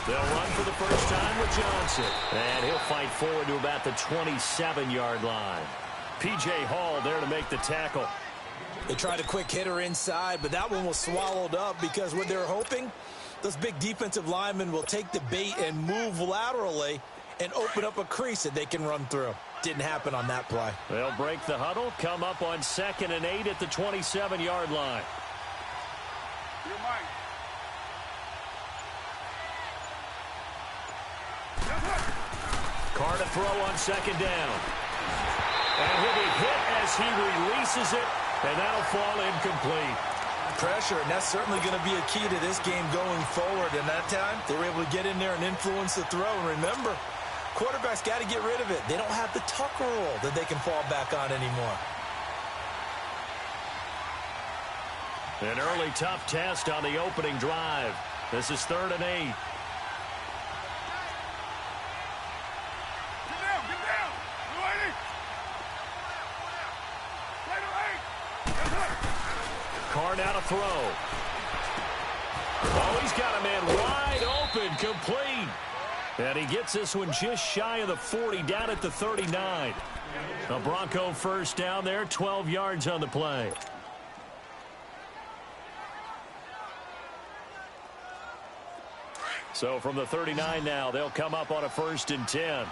They'll run for the first time with Johnson. And he'll fight forward to about the 27-yard line. P.J. Hall there to make the tackle. They tried a quick hitter inside, but that one was swallowed up because what they're hoping, those big defensive linemen will take the bait and move laterally and open up a crease that they can run through. Didn't happen on that play. They'll break the huddle, come up on 2nd and 8 at the 27-yard line. Carr to throw on 2nd down. And he'll be hit as he releases it, and that'll fall incomplete. Pressure, and that's certainly going to be a key to this game going forward. And that time, they were able to get in there and influence the throw. And remember, quarterbacks got to get rid of it. They don't have the Tucker rule that they can fall back on anymore. An early tough test on the opening drive. This is 3rd and 8. Carr now to throw. Oh, he's got a man wide open, complete. And he gets this one just shy of the 40, down at the 39. A Bronco first down there, 12 yards on the play. So from the 39 now, they'll come up on a 1st and 10.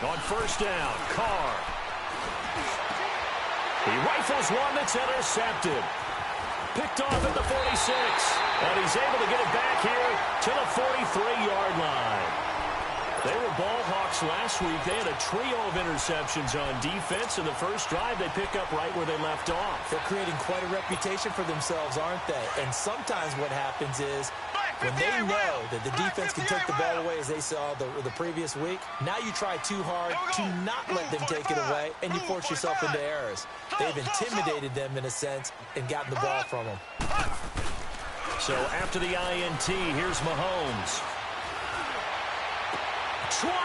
On 1st down, Carr. He rifles one that's intercepted. Picked off at the 46. And he's able to get it back here to the 43-yard line. They were ball hawks last week. They had a trio of interceptions on defense. In the first drive, they pick up right where they left off. They're creating quite a reputation for themselves, aren't they? And sometimes what happens is when they know that the defense can take the ball away, as they saw the previous week, now you try too hard to not let them take it away, and you force yourself into errors. They've intimidated them, in a sense, and gotten the ball from them. So after the INT, here's Mahomes. 20!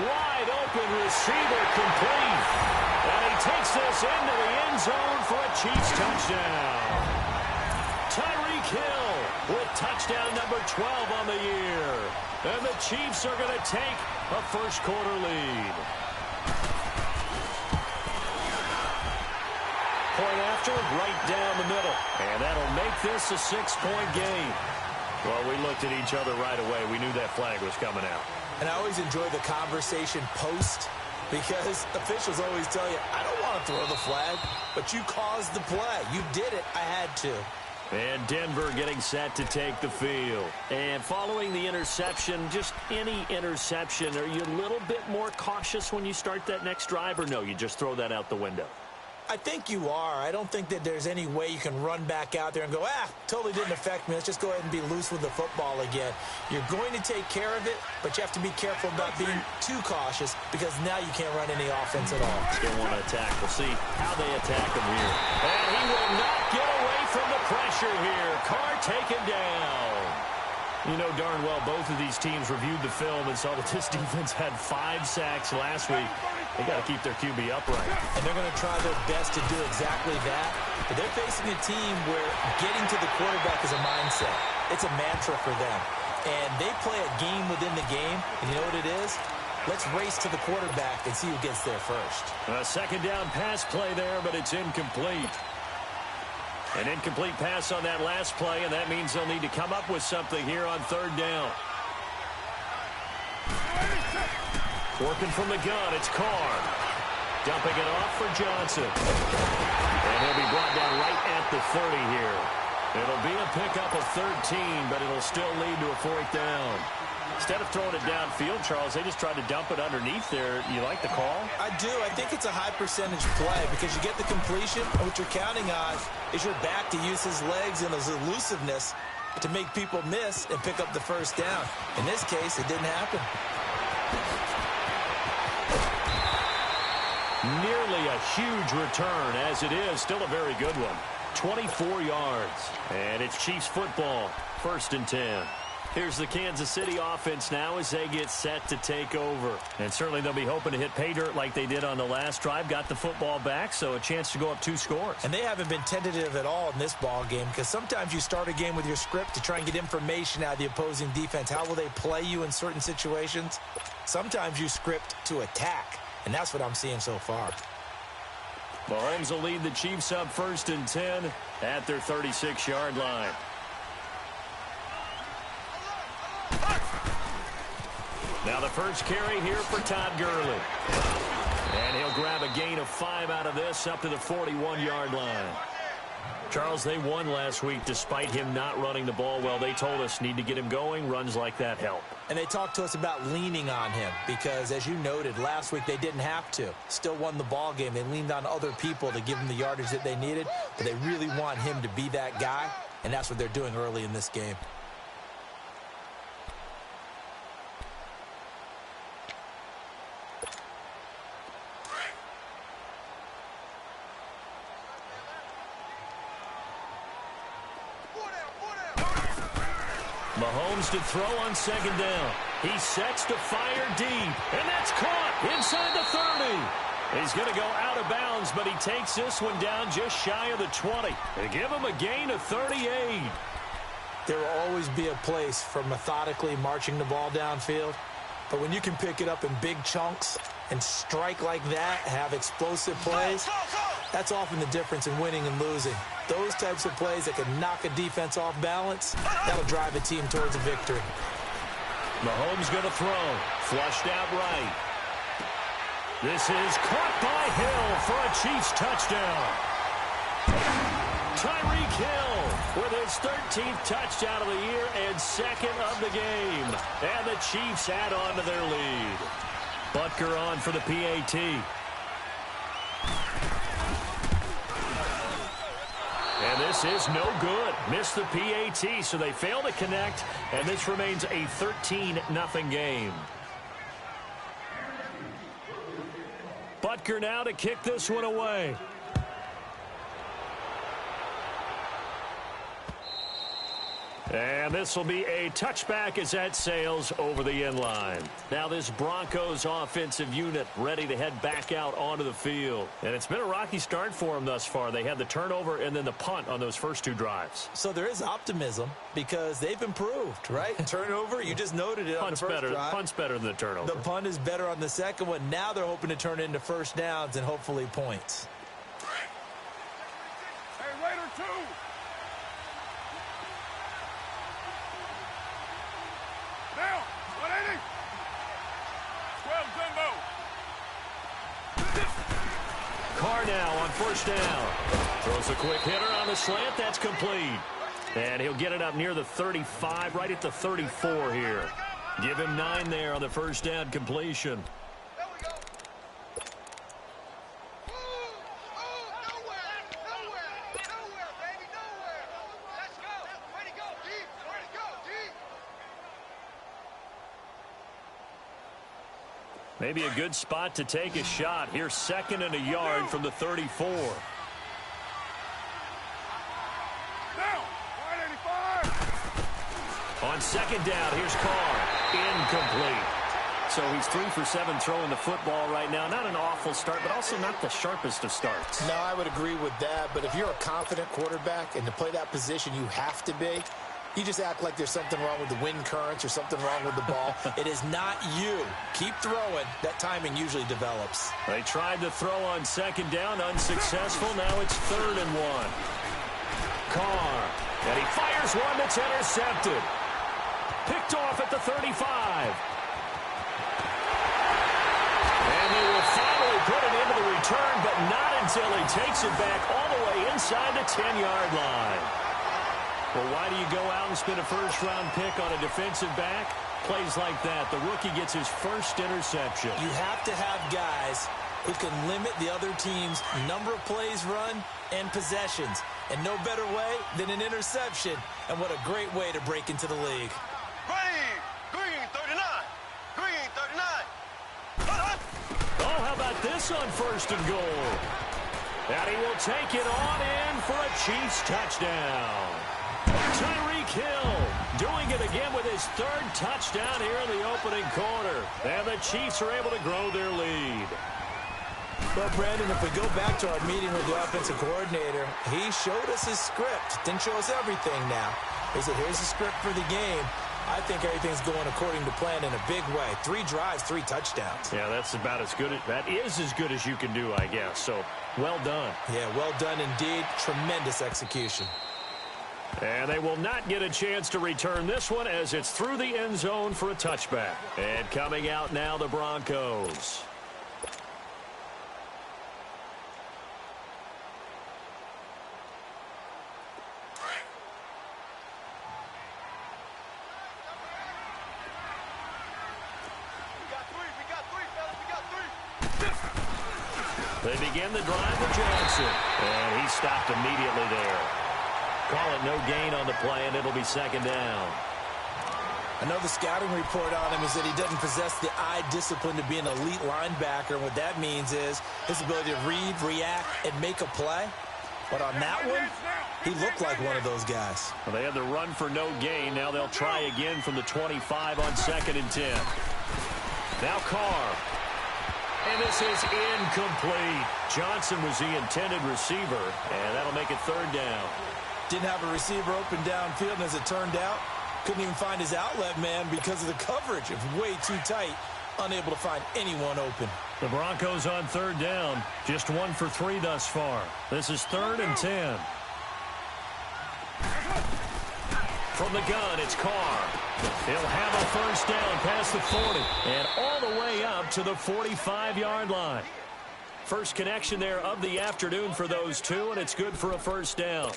Wide open receiver, complete. And he takes this into the end zone for a Chiefs touchdown. Tyreek Hill with touchdown number 12 on the year. And the Chiefs are going to take a first-quarter lead. Point after, right down the middle. And that'll make this a 6-point game. Well, we looked at each other right away. We knew that flag was coming out. And I always enjoy the conversation post, because officials always tell you, I don't want to throw the flag, but you caused the play. You did it. I had to. And Denver getting set to take the field. And following the interception, just any interception, are you a little bit more cautious when you start that next drive, or no, you just throw that out the window? I think you are. I don't think that there's any way you can run back out there and go, totally didn't affect me. Let's just go ahead and be loose with the football again. You're going to take care of it, but you have to be careful about being too cautious, because now you can't run any offense at all. Still want to attack. We'll see how they attack him here. And he will not get away from the pressure here. Carr taken down. You know darn well both of these teams reviewed the film and saw that this defense had 5 sacks last week. They got to keep their QB upright. And they're going to try their best to do exactly that. But they're facing a team where getting to the quarterback is a mindset. It's a mantra for them. And they play a game within the game. And you know what it is? Let's race to the quarterback and see who gets there first. A 2nd down pass play there, but it's incomplete. An incomplete pass on that last play, and that means they'll need to come up with something here on 3rd down. Working from the gun, it's Carr. Dumping it off for Johnson. And he'll be brought down right at the 30 here. It'll be a pickup of 13, but it'll still lead to a 4th down. Instead of throwing it downfield, Charles, they just tried to dump it underneath there. You like the call? I do. I think it's a high percentage play, because you get the completion, and what you're counting on is your back to use his legs and his elusiveness to make people miss and pick up the 1st down. In this case, it didn't happen. Nearly a huge return, as it is. Still a very good one. 24 yards. And it's Chiefs football. 1st and 10. Here's the Kansas City offense now as they get set to take over. And certainly they'll be hoping to hit pay dirt like they did on the last drive. Got the football back, so a chance to go up 2 scores. And they haven't been tentative at all in this ball game, because sometimes you start a game with your script to try and get information out of the opposing defense. How will they play you in certain situations? Sometimes you script to attack, and that's what I'm seeing so far. Mahomes will lead the Chiefs up 1st and 10 at their 36-yard line. Now the first carry here for Todd Gurley. And he'll grab a gain of 5 out of this up to the 41-yard line. Charles, they won last week despite him not running the ball well. They told us need to get him going. Runs like that help. And they talked to us about leaning on him because, as you noted, last week they didn't have to. Still won the ball game. They leaned on other people to give them the yardage that they needed. But they really want him to be that guy, and that's what they're doing early in this game. Mahomes to throw on 2nd down. He sets to fire deep, and that's caught inside the 30. He's going to go out of bounds, but he takes this one down just shy of the 20. They give him a gain of 38. There will always be a place for methodically marching the ball downfield, but when you can pick it up in big chunks and strike like that, have explosive plays, that's often the difference in winning and losing. Those types of plays that can knock a defense off balance, that'll drive a team towards a victory. Mahomes going to throw. Flushed out right. This is caught by Hill for a Chiefs touchdown. Tyreek Hill with his 13th touchdown of the year and 2nd of the game. And the Chiefs add on to their lead. Butker on for the PAT. And this is no good. Missed the PAT, so they fail to connect, and this remains a 13-0 game. Butker now to kick this one away. And this will be a touchback as that sails over the end line. Now this Broncos offensive unit ready to head back out onto the field. And it's been a rocky start for them thus far. They had the turnover and then the punt on those first 2 drives. So there is optimism because they've improved, right? Turnover, you just noted it on the first drive. Punt's better than the turnover. The punt is better on the second one. Now they're hoping to turn it into first downs and hopefully points. Hey, Raider 2! Now, 180. 12 jumbo. Carr now on 1st down. Throws a quick hitter on the slant. That's complete. And he'll get it up near the 35, right at the 34 here. Give him 9 there on the 1st down completion. Maybe a good spot to take a shot. Here's 2nd and a yard from the 34. Down, 185. On 2nd down, here's Carr. Incomplete. So he's 3 for 7 throwing the football right now. Not an awful start, but also not the sharpest of starts. No, I would agree with that. But if you're a confident quarterback and to play that position you have to be, you just act like there's something wrong with the wind currents or something wrong with the ball. It is not you. Keep throwing. That timing usually develops. They tried to throw on 2nd down, unsuccessful. Now it's 3rd and 1. Carr, and he fires one that's intercepted. Picked off at the 35. And they will finally put it into the return, but not until he takes it back all the way inside the 10-yard line. Well, why do you go out and spend a first-round pick on a defensive back? Plays like that. The rookie gets his first interception. You have to have guys who can limit the other team's number of plays run and possessions. And no better way than an interception. And what a great way to break into the league. Green 39. Green 39. Oh, how about this on 1st and goal? And he will take it on in for a Chiefs touchdown. Tyreek Hill doing it again with his third touchdown here in the opening quarter. And the Chiefs are able to grow their lead. Well, Brandon, if we go back to our meeting with the offensive coordinator, he showed us his script. Didn't show us everything now. He said, here's the script for the game. I think everything's going according to plan in a big way. 3 drives, 3 touchdowns. Yeah, that's about as good. That is as good as you can do, I guess. So, well done. Yeah, well done indeed. Tremendous execution. And they will not get a chance to return this one as it's through the end zone for a touchback. And coming out now, the Broncos. They begin the drive with Johnson. And he stopped immediately there. Call it no gain on the play, and it'll be second down. I know the scouting report on him is that he doesn't possess the eye discipline to be an elite linebacker. What that means is his ability to read, react, and make a play. But on that one, he looked like one of those guys. Well, they had the run for no gain. Now they'll try again from the 25 on 2nd and 10. Now Carr. And this is incomplete. Johnson was the intended receiver, and that'll make it 3rd down. Didn't have a receiver open downfield, and as it turned out, couldn't even find his outlet man because of the coverage. It was way too tight, unable to find anyone open. The Broncos on 3rd down, just 1 for 3 thus far. This is 3rd and 10. From the gun, it's Carr. He'll have a 1st down past the 40 and all the way up to the 45-yard line. First connection there of the afternoon for those two, and it's good for a 1st down.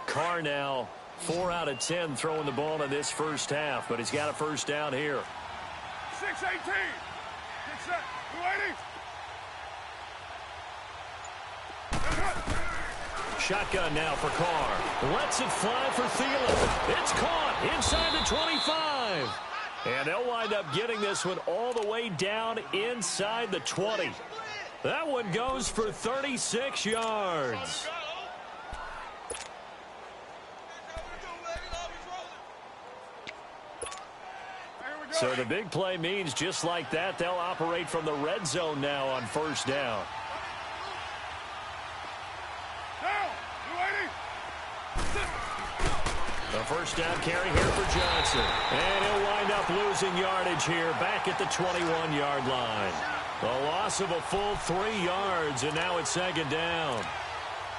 Carr now 4 out of 10 throwing the ball in this first half, but he's got a 1st down here. 6-18. Get set. 280. Shotgun now for Carr. Lets it fly for Thielen. It's caught inside the 25. And they'll wind up getting this one all the way down inside the 20. That one goes for 36 yards. So the big play means just like that, they'll operate from the red zone now on 1st down. The 1st down carry here for Johnson. And he'll wind up losing yardage here back at the 21-yard line. A loss of a full 3 yards, and now it's 2nd down.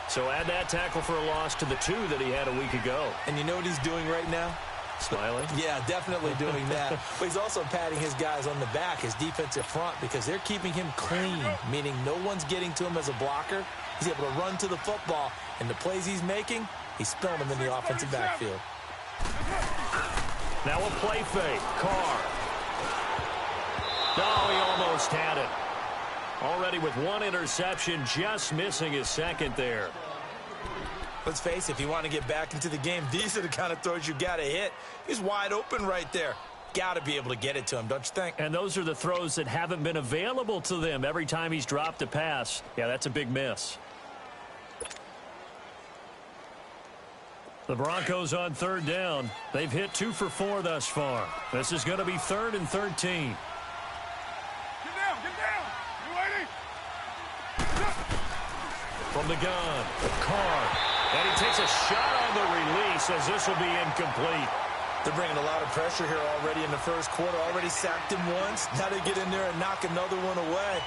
So add that tackle for a loss to the 2 that he had a week ago. And you know what he's doing right now? Smiling? Yeah, definitely doing that. But he's also patting his guys on the back, his defensive front, because they're keeping him clean, meaning no one's getting to him as a blocker. He's able to run to the football, and the plays he's making, he's spilling them in the offensive backfield. Now a play fake. Carr. Oh, he almost had it. Already with 1 interception, just missing his 2nd there. Let's face it, if you want to get back into the game, these are the kind of throws you got to hit. He's wide open right there. Got to be able to get it to him, don't you think? And those are the throws that haven't been available to them every time he's dropped a pass. Yeah, that's a big miss. The Broncos on 3rd down. They've hit 2 for 4 thus far. This is going to be 3rd and 13. Get down, get down. 280. From the gun, Carr. And he takes a shot on the release as this will be incomplete. They're bringing a lot of pressure here already in the 1st quarter. Already sacked him once. Now they get in there and knock another one away.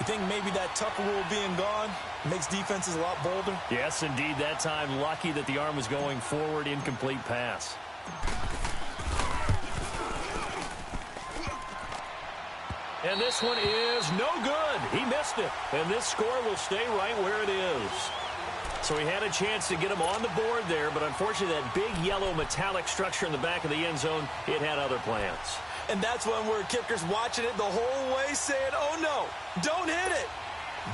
You think maybe that Tucker rule being gone makes defenses a lot bolder? Yes, indeed. That time, lucky that the arm was going forward. Incomplete pass. And this one is no good. He missed it. And this score will stay right where it is. So he had a chance to get him on the board there, but unfortunately that big yellow metallic structure in the back of the end zone, it had other plans. And that's when we're kickers watching it the whole way saying, oh no, don't hit it.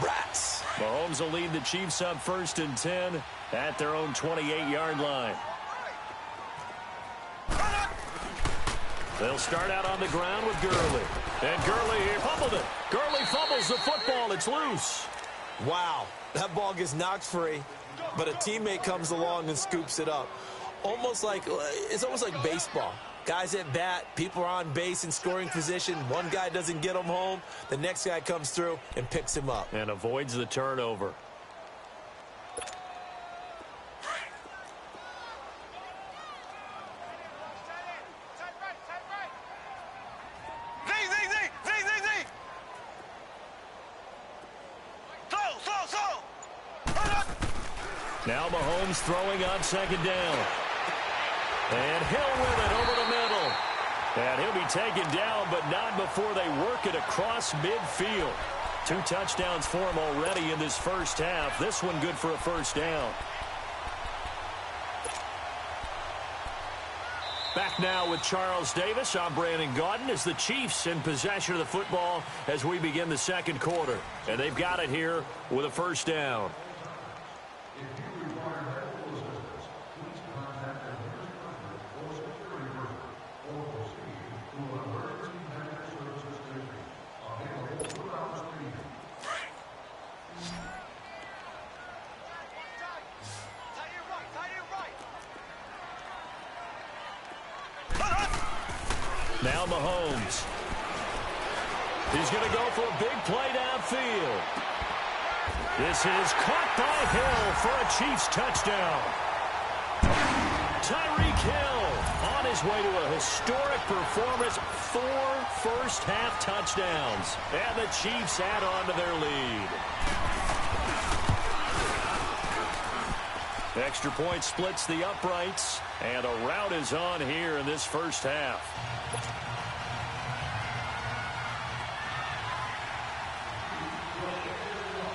Rats. Mahomes will lead the Chiefs up 1st and 10 at their own 28-yard line. They'll start out on the ground with Gurley. And Gurley here fumbled it. Gurley fumbles the football. It's loose. Wow, that ball gets knocked free, but a teammate comes along and scoops it up. It's almost like baseball. Guys at bat, people are on base in scoring position. One guy doesn't get him home. The next guy comes through and picks him up. And avoids the turnover. Now Mahomes throwing on second down. And Hill with it over the middle. And he'll be taken down, but not before they work it across midfield. 2 touchdowns for him already in this first half. This one good for a first down. Back now with Charles Davis. I'm Brandon Gaudin as the Chiefs in possession of the football as we begin the second quarter. And they've got it here with a first down. Now Mahomes. He's going to go for a big play downfield. This is caught by Hill for a Chiefs touchdown. Tyreek Hill on his way to a historic performance. 4 first-half touchdowns. And the Chiefs add on to their lead. Extra point splits the uprights. And a rout is on here in this first half.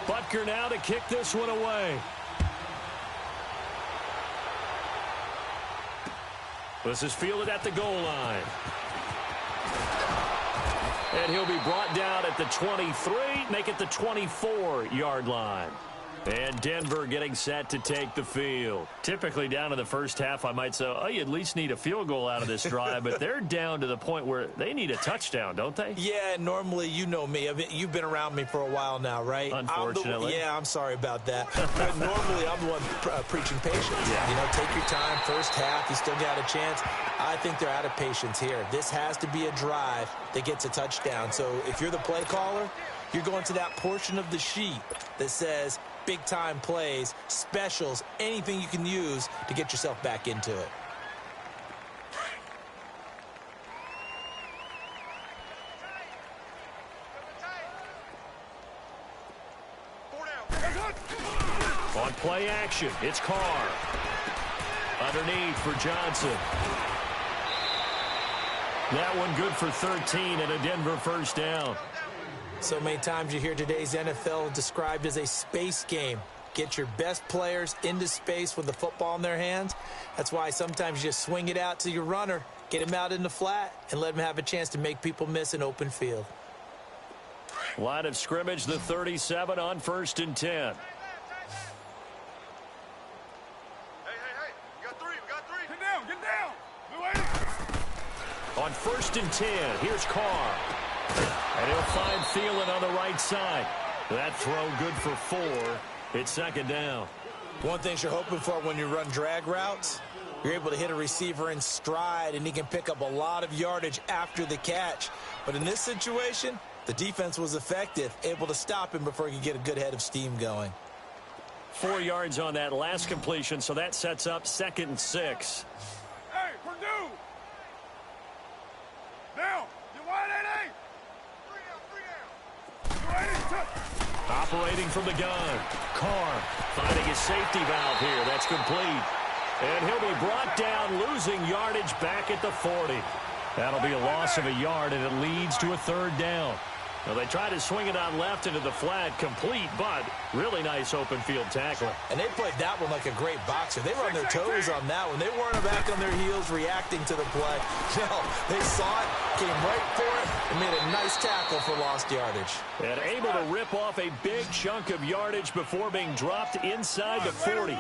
Butker now to kick this one away. This is fielded at the goal line. And he'll be brought down at the 23, make it the 24-yard line. And Denver getting set to take the field. Typically down in the first half, I might say, oh, you at least need a field goal out of this drive, but they're down to the point where they need a touchdown, don't they? Yeah, normally, you know me. You've been around me for a while now, right? Unfortunately. I'm sorry about that. But normally, I'm the one preaching patience. Yeah. You know, take your time. First half, you still got a chance. I think they're out of patience here. This has to be a drive that gets a touchdown. So if you're the play caller, you're going to that portion of the sheet that says big-time plays, specials, anything you can use to get yourself back into it. On play action, it's Carr. Underneath for Johnson. That one good for 13 and a Denver first down. So many times you hear today's NFL described as a space game. Get your best players into space with the football in their hands. That's why sometimes you just swing it out to your runner, get him out in the flat, and let him have a chance to make people miss an open field. Line of scrimmage, the 37 on 1st and 10. Hey, we got three. Get down. On 1st and 10, here's Carr. And he'll find Thielen on the right side. That throw good for 4. It's second down. One thing you're hoping for when you run drag routes, you're able to hit a receiver in stride, and he can pick up a lot of yardage after the catch. But in this situation, the defense was effective, able to stop him before he could get a good head of steam going. 4 yards on that last completion, so that sets up 2nd and 6. Hey, Purdue! Down! You wide, 8-8! Operating from the gun. Carr finding his safety valve here. That's complete. And he'll be brought down, losing yardage back at the 40. That'll be a loss of a yard, and it leads to a 3rd down. Now, they try to swing it on left into the flat, complete, but really nice open field tackle. And they played that one like a great boxer. They were on their toes on that one. They weren't back on their heels reacting to the play. No, they saw it, came right for it, and made a nice tackle for lost yardage. And able to rip off a big chunk of yardage before being dropped inside the 40.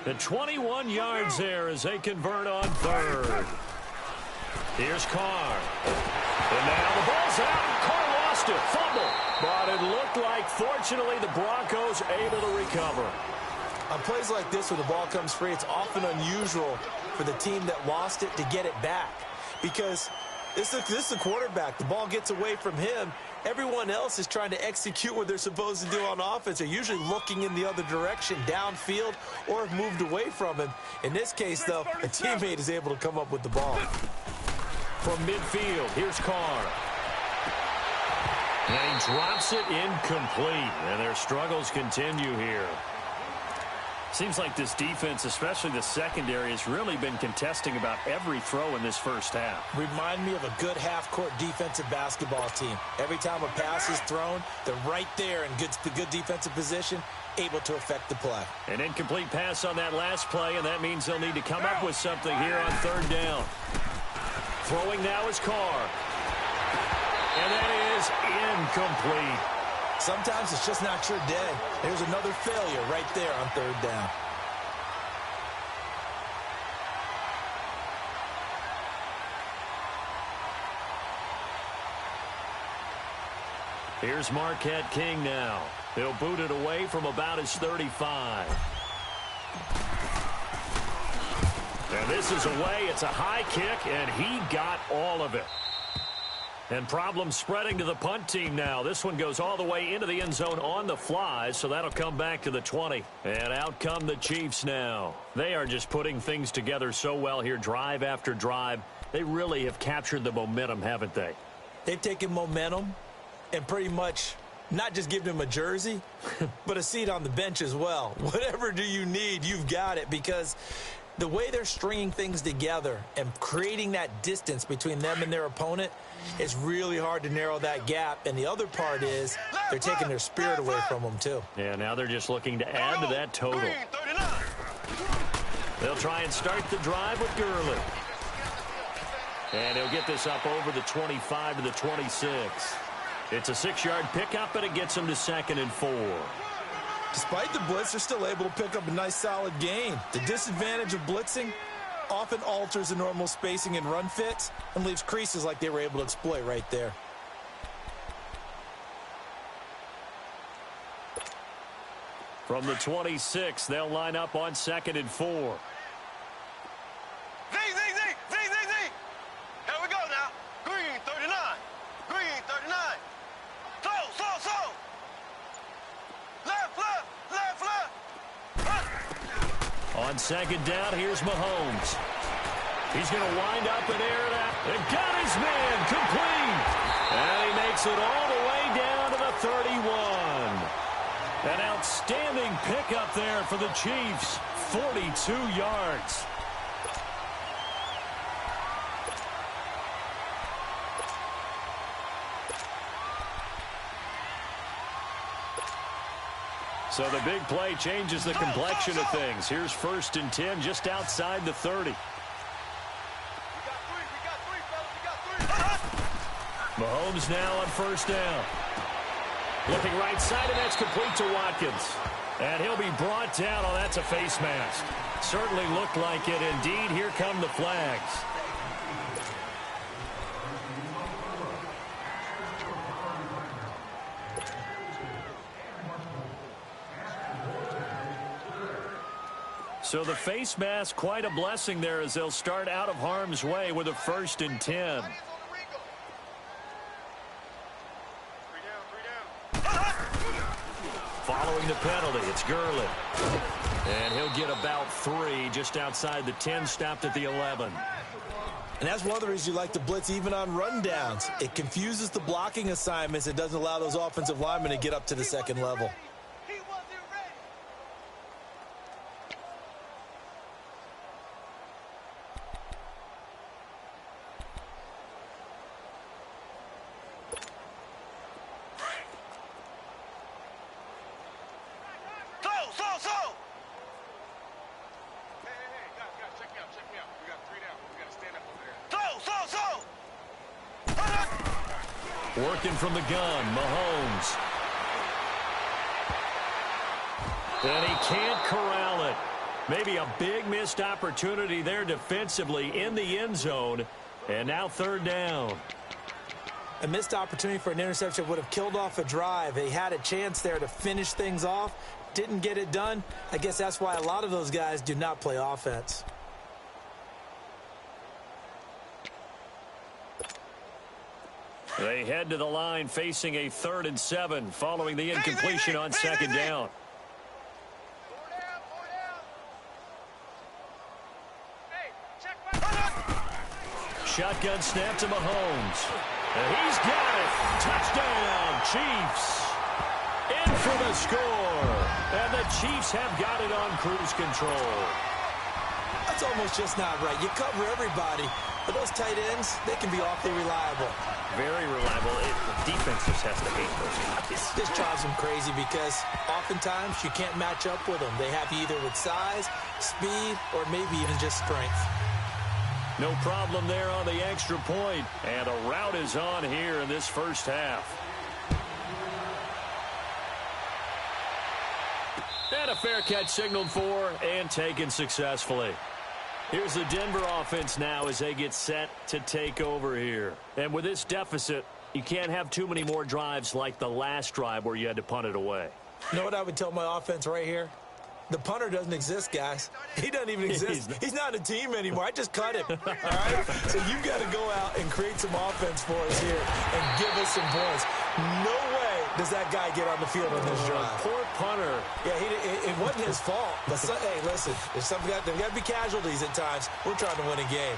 The 21 yards there as they convert on 3rd. Here's Carr. And now the ball's out. Carr lost it. Fumble. But it looked like, fortunately, the Broncos able to recover. On plays like this where the ball comes free, it's often unusual for the team that lost it to get it back. Because this is the quarterback. The ball gets away from him. Everyone else is trying to execute what they're supposed to do on offense. They're usually looking in the other direction, downfield, or have moved away from him. In this case, though, a teammate is able to come up with the ball. From midfield, here's Carr. And he drops it incomplete. And their struggles continue here. Seems like this defense, especially the secondary, has really been contesting about every throw in this first half. Remind me of a good half-court defensive basketball team. Every time a pass is thrown, they're right there in good defensive position, able to affect the play. An incomplete pass on that last play, and that means they'll need to come up with something here on third down. Throwing now is Carr. And that is incomplete. Sometimes it's just not your day. There's another failure right there on third down. Here's Marquette King now. He'll boot it away from about his 35. And this is away. It's a high kick, and he got all of it. And problems spreading to the punt team now. This one goes all the way into the end zone on the fly, so that'll come back to the 20. And out come the Chiefs now. They are just putting things together so well here, drive after drive. They really have captured the momentum, haven't they? They've taken momentum and pretty much not just given him a jersey, but a seat on the bench as well. Whatever do you need, you've got it, because the way they're stringing things together and creating that distance between them and their opponent, it's really hard to narrow that gap. And the other part is they're taking their spirit away from them, too. Yeah, now they're just looking to add to that total. They'll try and start the drive with Gurley. And he'll get this up over the 25 to the 26. It's a 6-yard pickup, and it gets him to 2nd and 4. Despite the blitz, they're still able to pick up a nice, solid gain. The disadvantage of blitzing often alters the normal spacing and run fits and leaves creases like they were able to exploit right there. From the 26, they'll line up on 2nd and 4. Z. Here we go now. Green 39. Green 39. Slow. Left. On 2nd down, here's Mahomes. He's going to wind up and air it out. And got his man complete. And he makes it all the way down to the 31. An outstanding pickup there for the Chiefs. 42 yards. So the big play changes the complexion of things. Here's 1st and 10 just outside the 30. Mahomes now on 1st down. Looking right side, and that's complete to Watkins. And he'll be brought down. Oh, that's a face mask. Certainly looked like it. Indeed, here come the flags. So the face mask, quite a blessing there as they'll start out of harm's way with a 1st and 10. Following the penalty, it's Gurley. And he'll get about 3 just outside the 10, stopped at the 11. And that's one of the reasons you like to blitz even on rundowns. It confuses the blocking assignments. It doesn't allow those offensive linemen to get up to the 2nd level. Working from the gun, Mahomes. And he can't corral it. Maybe a big missed opportunity there defensively in the end zone. And now third down. A missed opportunity for an interception would have killed off a drive. They had a chance there to finish things off. Didn't get it done. I guess that's why a lot of those guys do not play offense. They head to the line facing a 3rd and 7 following the incompletion on second down. Shotgun snap to Mahomes. And he's got it. Touchdown, Chiefs. In for the score. And the Chiefs have got it on cruise control. That's almost just not right. You cover everybody. But those tight ends, they can be awfully reliable. Very reliable. The defense just has to hate those guys. This drives them crazy because oftentimes you can't match up with them. They have you either with size, speed, or maybe even just strength. No problem there on the extra point. And a rout is on here in this first half. And a fair catch signaled for and taken successfully. Here's the Denver offense now as they get set to take over here. And with this deficit, you can't have too many more drives like the last drive where you had to punt it away. You know what I would tell my offense right here? The punter doesn't exist, guys. He doesn't even exist. He's not a team anymore. I just cut him. All right? So you've got to go out and create some offense for us here and give us some points. No way does that guy get on the field on this drive. Poor punter. Yeah, it wasn't his fault. But, hey, listen, there's got to be casualties at times. We're trying to win a game.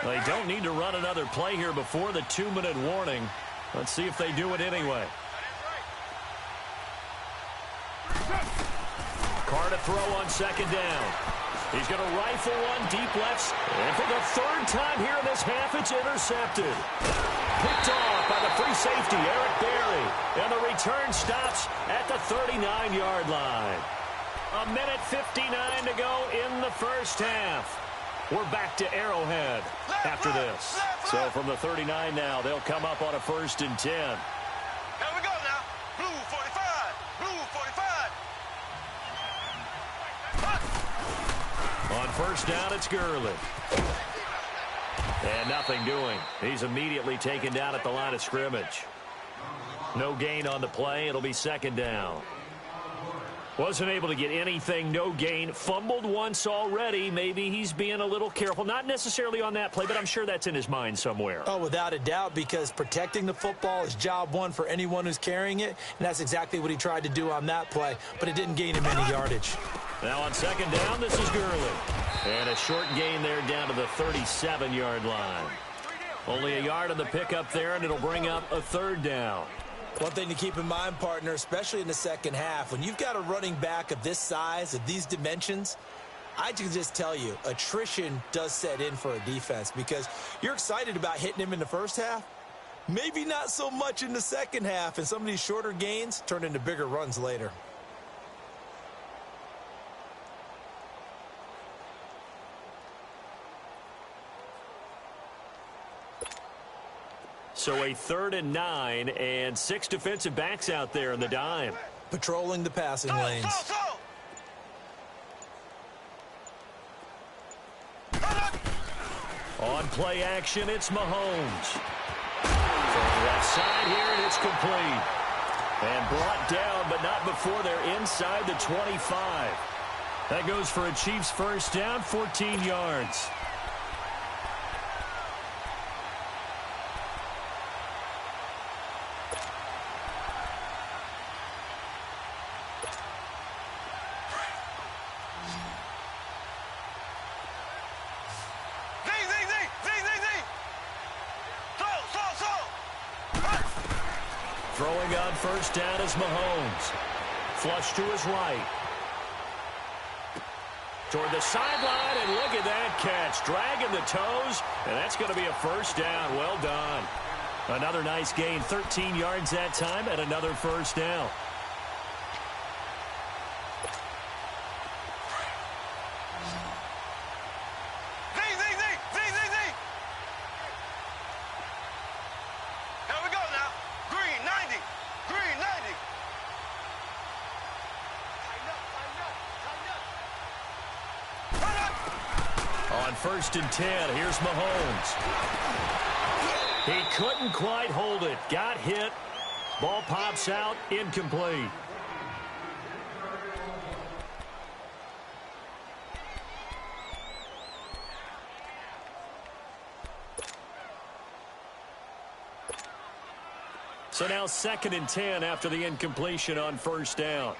They don't need to run another play here before the 2-minute warning. Let's see if they do it anyway. Carr to throw on second down. He's going to rifle one deep left. And for the 3rd time here in this half, it's intercepted. Picked off by the free safety, Eric Berry. And the return stops at the 39-yard line. 1:59 to go in the first half. We're back to Arrowhead after this. So from the 39 now, they'll come up on a 1st and 10. Here we go now. Blue 45. Blue 45. On 1st down, it's Gurley. And nothing doing. He's immediately taken down at the line of scrimmage. No gain on the play. It'll be 2nd down. Wasn't able to get anything, no gain. Fumbled once already. Maybe he's being a little careful. Not necessarily on that play, but I'm sure that's in his mind somewhere. Oh, without a doubt, because protecting the football is job one for anyone who's carrying it, and that's exactly what he tried to do on that play, but it didn't gain him any yardage. Now on 2nd down, this is Gurley. And a short gain there down to the 37-yard line. Only a yard on the pickup there, and it'll bring up a 3rd down. One thing to keep in mind, partner, especially in the second half, when you've got a running back of this size, of these dimensions, I can just tell you, attrition does set in for a defense because you're excited about hitting him in the first half. Maybe not so much in the second half, and some of these shorter gains turn into bigger runs later. So a 3rd and 9 and 6 defensive backs out there in the dime. Patrolling the passing lanes. On play action, it's Mahomes. From the left side here, and it's complete. And brought down, but not before they're inside the 25. That goes for a Chiefs 1st down, 14 yards. Throwing on 1st down is Mahomes. Flush to his right. Toward the sideline, and look at that catch. Dragging the toes, and that's going to be a 1st down. Well done. Another nice gain, 13 yards that time, and another 1st down. On 1st and 10, here's Mahomes. He couldn't quite hold it. Got hit. Ball pops out, incomplete. So now 2nd and 10 after the incompletion on 1st down.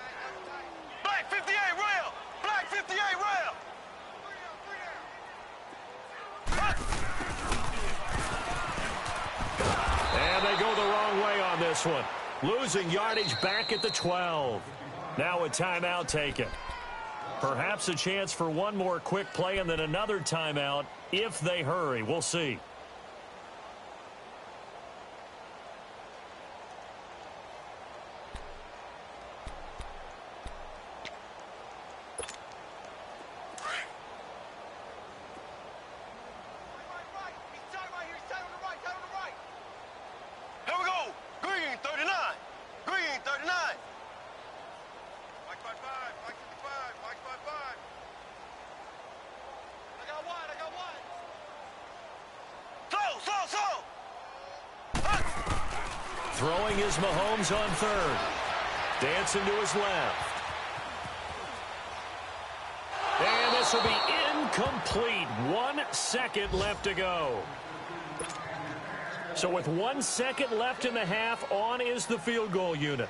Black 58 rail. Black 58 rail. And they go the wrong way on this one. Losing yardage back at the 12. Now a timeout taken. Perhaps a chance for one more quick play and then another timeout if they hurry. We'll see. Here we go. Green 39. Green 39. Mike 55. Mike 55. Mike 55. I got one. So. Throwing is Mahomes on 3rd. Dancing to his left. And this will be incomplete. 1 second left to go. So with 1 second left in the half, on is the field goal unit.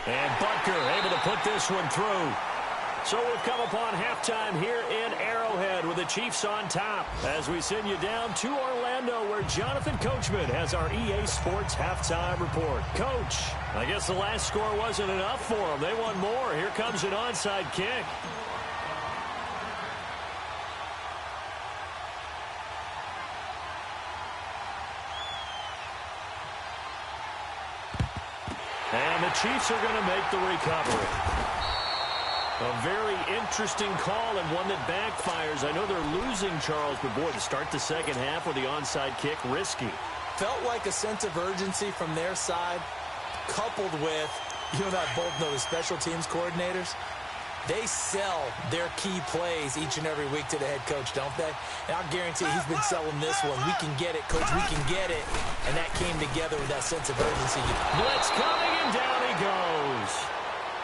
And Butker able to put this one through. So we've come upon halftime here in Arrowhead with the Chiefs on top as we send you down to Orlando where Jonathan Coachman has our EA Sports halftime report. Coach, I guess the last score wasn't enough for them. They want more. Here comes an onside kick. And the Chiefs are going to make the recovery. A very interesting call and one that backfires. I know they're losing, Charles, but boy, to start the second half with the onside kick, risky. Felt like a sense of urgency from their side, coupled with, you and I both know the special teams coordinators. They sell their key plays each and every week to the head coach, don't they? And I'll guarantee he's been selling this one. We can get it, coach, we can get it. And that came together with that sense of urgency. Blitz coming, and down he goes.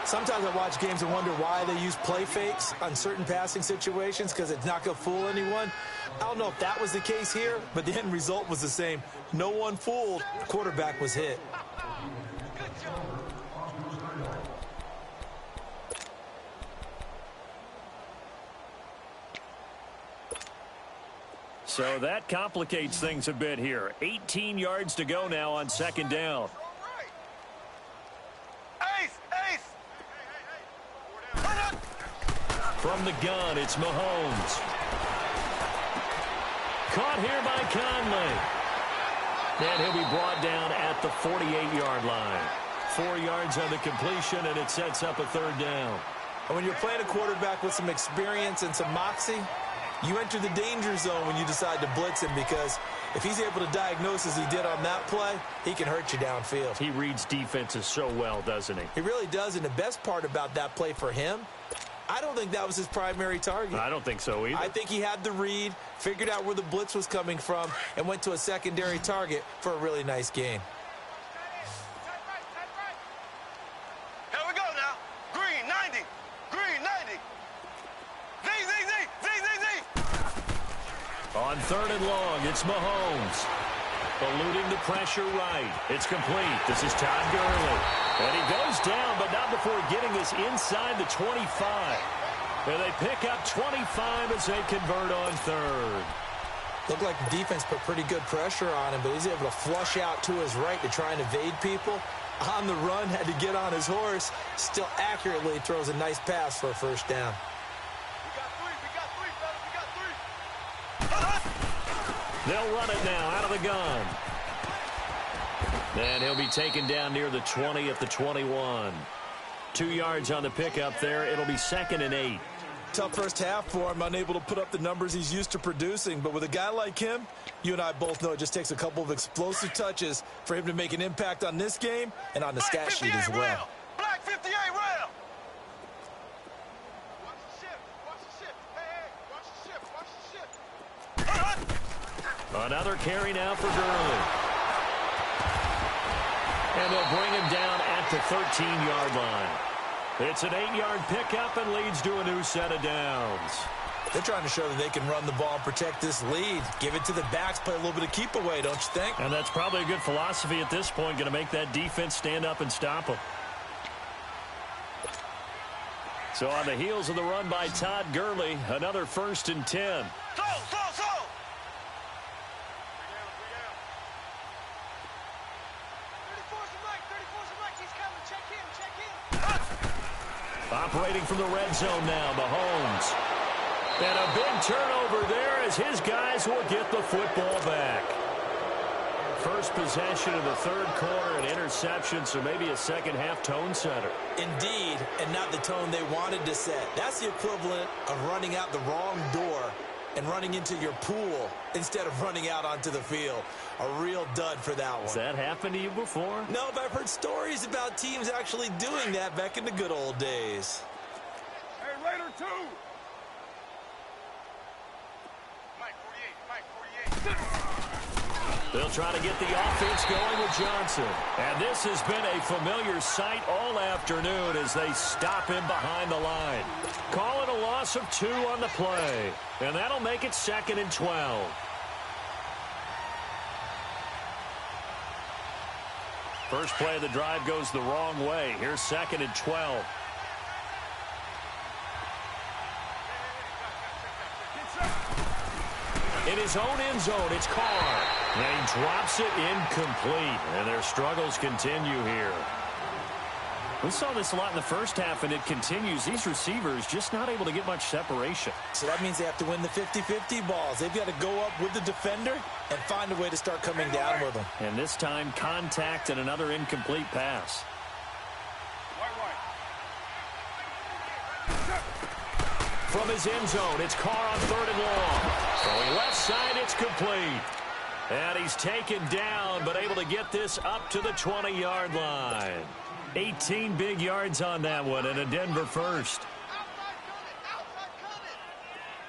Sometimes I watch games and wonder why they use play fakes on certain passing situations because it's not going to fool anyone. I don't know if that was the case here, but the end result was the same. No one fooled. The quarterback was hit. So that complicates things a bit here. 18 yards to go now on 2nd down. From the gun, it's Mahomes. Caught here by Conley. And he'll be brought down at the 48-yard line. 4 yards on the completion, and it sets up a 3rd down. And when you're playing a quarterback with some experience and some moxie, you enter the danger zone when you decide to blitz him because if he's able to diagnose as he did on that play, he can hurt you downfield. He reads defenses so well, doesn't he? He really does, and the best part about that play for him, I don't think that was his primary target. I don't think so either. I think he had the read, figured out where the blitz was coming from, and went to a secondary target for a really nice gain. Here we go now. Green 90. Green 90. Z. On 3rd and long, it's Mahomes. Eluding the pressure right. It's complete. This is Todd Gurley. And he goes down, but not before getting us inside the 25. And they pick up 25 as they convert on 3rd. Looked like the defense put pretty good pressure on him, but he's able to flush out to his right to try and evade people. On the run, had to get on his horse. Still accurately throws a nice pass for a 1st down. They'll run it now out of the gun. And he'll be taken down near the 20 at the 21. 2 yards on the pickup there. It'll be 2nd and 8. Tough first half for him, unable to put up the numbers he's used to producing. But with a guy like him, you and I both know it just takes a couple of explosive touches for him to make an impact on this game and on the stat sheet as well. Black 58 rail. Watch the shift. Another carry now for Gurley. And they'll bring him down at the 13-yard line. It's an 8-yard pickup and leads to a new set of downs. They're trying to show that they can run the ball and protect this lead. Give it to the backs, play a little bit of keep away, don't you think? And that's probably a good philosophy at this point, going to make that defense stand up and stop them. So on the heels of the run by Todd Gurley, another 1st and 10. Slow. 34's the Mike. He's coming. Check in. Operating from the red zone now, Mahomes. And a big turnover there as his guys will get the football back. First possession of the third quarter, an interception, so maybe a second-half tone setter. Indeed, and not the tone they wanted to set. That's the equivalent of running out the wrong door and running into your pool instead of running out onto the field. A real dud for that one. Has that happened to you before? No, but I've heard stories about teams actually doing that back in the good old days. Hey, Raider 2. Mike 48. They'll try to get the offense going with Johnson. And this has been a familiar sight all afternoon as they stop him behind the line. Calling a loss of 2 on the play. And that'll make it 2nd and 12. First play of the drive goes the wrong way. Here's 2nd and 12. In his own end zone, it's Carr. And he drops it incomplete. And their struggles continue here. We saw this a lot in the first half, and it continues. These receivers just not able to get much separation. So that means they have to win the 50-50 balls. They've got to go up with the defender and find a way to start coming down with them. And this time, contact and another incomplete pass. From his end zone, it's Carr on 3rd and long. Going left side, it's complete. And he's taken down, but able to get this up to the 20-yard line. 18 big yards on that one, and a Denver first.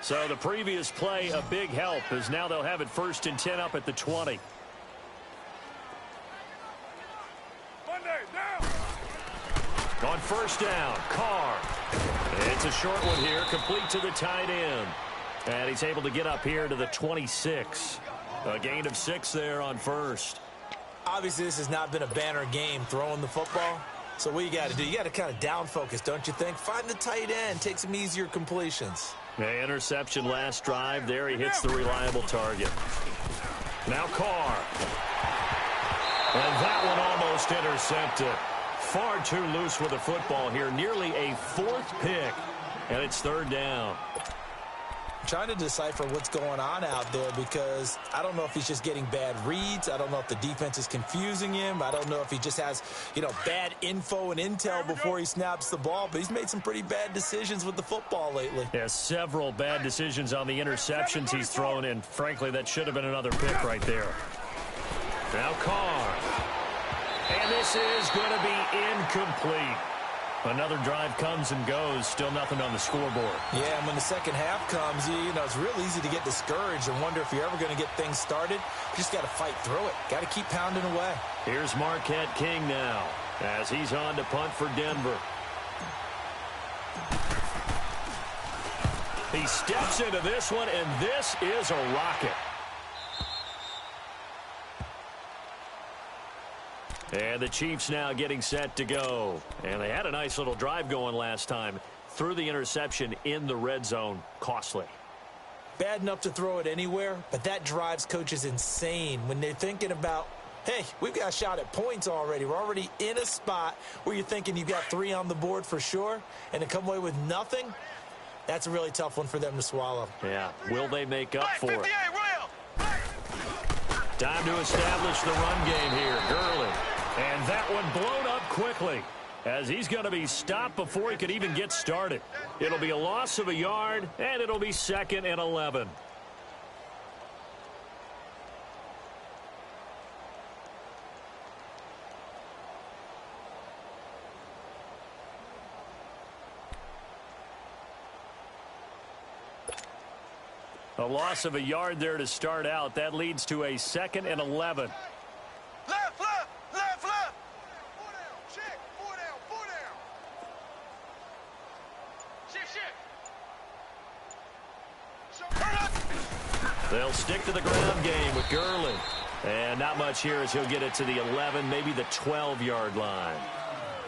So the previous play, a big help, as now they'll have it 1st and 10 up at the 20. On 1st down, Carr. It's a short one here, complete to the tight end. And he's able to get up here to the 26. A gain of 6 there on 1st. Obviously, this has not been a banner game throwing the football. So what you got to do, you got to kind of down focus, don't you think? Find the tight end, take some easier completions. The interception last drive. There he hits the reliable target. Now Carr. And that one almost intercepted. Far too loose with the football here. Nearly a 4th pick. And it's 3rd down. Trying to decipher what's going on out there because I don't know if he's just getting bad reads. I don't know if the defense is confusing him. I don't know if he just has, bad info and intel before he snaps the ball. But he's made some pretty bad decisions with the football lately. Yeah, several bad decisions on the interceptions he's thrown, and frankly, that should have been another pick right there. Now Carr. And this is going to be incomplete. Another drive comes and goes. Still nothing on the scoreboard. Yeah, and when the second half comes, it's real easy to get discouraged and wonder if you're ever going to get things started. You just got to fight through it. Got to keep pounding away. Here's Marquette King now as he's on to punt for Denver. He steps into this one, and this is a rocket. And the Chiefs now getting set to go. And they had a nice little drive going last time. Threw the interception in the red zone. Costly. Bad enough to throw it anywhere, but that drives coaches insane when they're thinking about, hey, we've got a shot at points already. We're already in a spot where you're thinking you've got 3 on the board for sure, and to come away with nothing, that's a really tough one for them to swallow. Yeah. Will they make up for it? Time to establish the run game here. Gurley. And that one blown up quickly as he's going to be stopped before he could even get started. It'll be a loss of a yard, and it'll be 2nd and 11. A loss of a yard there to start out. That leads to a 2nd and 11. Left, left, left, left. 4 down, check, 4 down, 4 down. Shift, shift. They'll stick to the ground game with Gurley. And not much here as he'll get it to the 11, maybe the 12-yard line.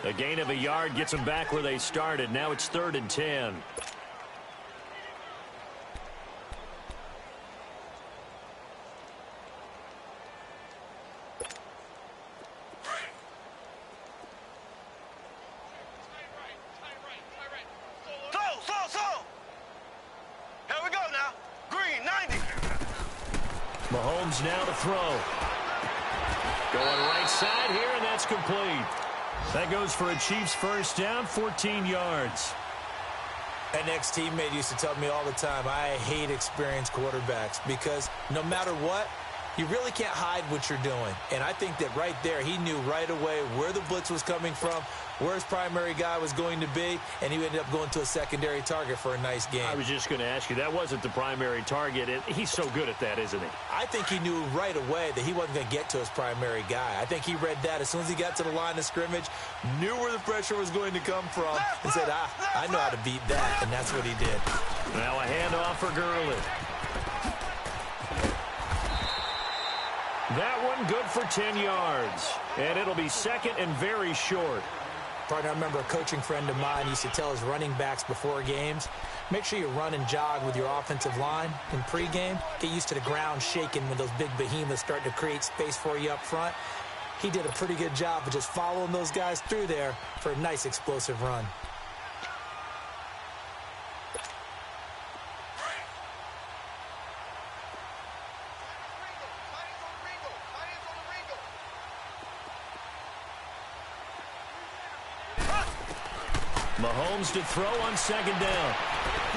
A gain of a yard gets them back where they started. Now it's 3rd and 10. Mahomes now to throw. Going right side here, and that's complete. That goes for a Chiefs first down, 14 yards. An ex-teammate used to tell me all the time, I hate experienced quarterbacks because no matter what, you really can't hide what you're doing. And I think that right there, he knew right away where the blitz was coming from, where his primary guy was going to be, and he ended up going to a secondary target for a nice game. I was just going to ask you, that wasn't the primary target. He's so good at that, isn't he? I think he knew right away that he wasn't going to get to his primary guy. I think he read that as soon as he got to the line of scrimmage, knew where the pressure was going to come from, and said, I know how to beat that, and that's what he did. Now a handoff for Gurley. That one good for 10 yards. And it'll be 2nd and very short. Partner, I remember a coaching friend of mine used to tell his running backs before games, make sure you run and jog with your offensive line in pregame. Get used to the ground shaking when those big behemoths start to create space for you up front. He did a pretty good job of just following those guys through there for a nice explosive run. Mahomes to throw on 2nd down.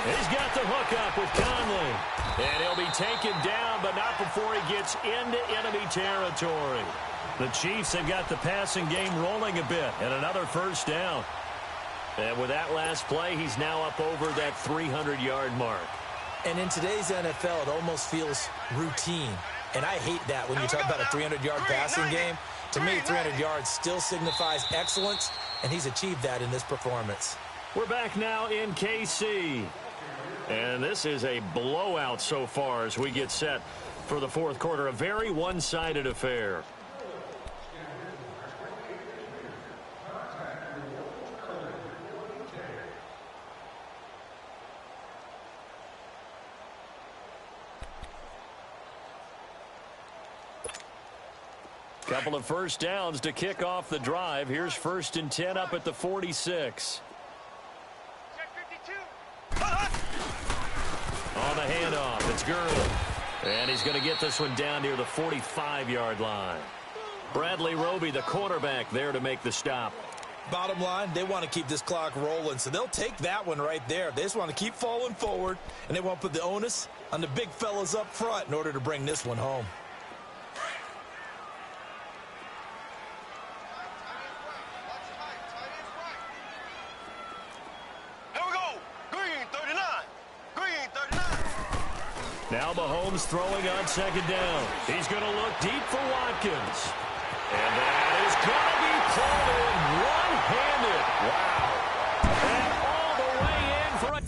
He's got the hook up with Conley. And he'll be taken down, but not before he gets into enemy territory. The Chiefs have got the passing game rolling a bit, and another first down. And with that last play, he's now up over that 300-yard mark. And in today's NFL, it almost feels routine. And I hate that when you talk about a 300-yard passing game. To me, 300 yards still signifies excellence, and he's achieved that in this performance. We're back now in KC. And this is a blowout so far as we get set for the 4th quarter. A very one-sided affair. Couple of first downs to kick off the drive. Here's 1st and 10 up at the 46. On the handoff, it's Gurley. And he's going to get this one down near the 45-yard line. Bradley Roby, the quarterback, there to make the stop. Bottom line, they want to keep this clock rolling, so they'll take that one right there. They just want to keep falling forward, and they want to put the onus on the big fellas up front in order to bring this one home. Now Mahomes throwing on 2nd down. He's going to look deep for Watkins. And that is going to be pulled in one-handed. Wow. And all the way in for a...